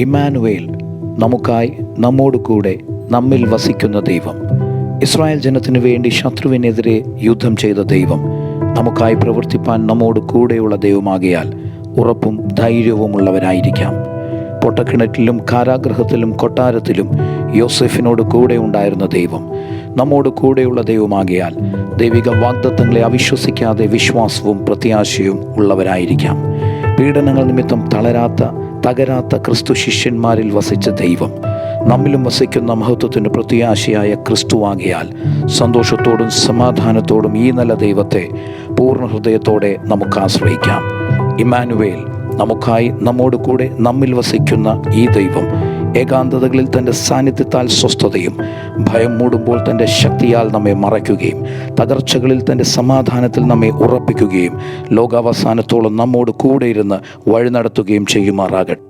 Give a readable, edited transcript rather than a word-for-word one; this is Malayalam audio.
ഇമ്മാനുവേൽ, നമുക്കായി നമ്മോട് കൂടെ നമ്മിൽ വസിക്കുന്ന ദൈവം. ഇസ്രായേൽ ജനത്തിനു വേണ്ടി ശത്രുവിനെതിരെ യുദ്ധം ചെയ്ത ദൈവം നമുക്കായി പ്രവർത്തിപ്പാൻ നമ്മോട് കൂടെയുള്ള ദൈവമാകിയാൽ ഉറപ്പും ധൈര്യവുമുള്ളവരായിരിക്കാം. പൊട്ടക്കിണറ്റിലും കാരാഗൃഹത്തിലും കൊട്ടാരത്തിലും യോസെഫിനോട് കൂടെ ഉണ്ടായിരുന്ന ദൈവം നമ്മോട് കൂടെയുള്ള ദൈവമാകിയാൽ ദൈവിക വാഗ്ദത്തങ്ങളെ അവിശ്വസിക്കാതെ വിശ്വാസവും പ്രത്യാശയും ഉള്ളവരായിരിക്കാം. പീഡനങ്ങൾ നിമിത്തം തകരാത്ത ക്രിസ്തു ശിഷ്യന്മാരിൽ വസിച്ച ദൈവം നമ്മിലും വസിക്കുന്ന മഹത്വത്തിന് പ്രത്യാശയായ ക്രിസ്തുവാകിയാൽ സന്തോഷത്തോടും സമാധാനത്തോടും ഈ നല്ല ദൈവത്തെ പൂർണ്ണ ഹൃദയത്തോടെ നമുക്ക് ആശ്രയിക്കാം. ഇമ്മാനുവേൽ, നമുക്കായി നമ്മോട് കൂടെ നമ്മിൽ വസിക്കുന്ന ഈ ദൈവം ഏകാന്തതകളിൽ തൻ്റെ സാന്നിധ്യത്താൽ സ്വസ്ഥതയും, ഭയം മൂടുമ്പോൾ തൻ്റെ ശക്തിയാൽ നമ്മെ മറയ്ക്കുകയും, തകർച്ചകളിൽ തൻ്റെ സമാധാനത്തിൽ നമ്മെ ഉറപ്പിക്കുകയും, ലോകാവസാനത്തോളം നമ്മോട് കൂടെ ഇരുന്ന് വഴി നടത്തുകയും ചെയ്യുമാറാകട്ടെ.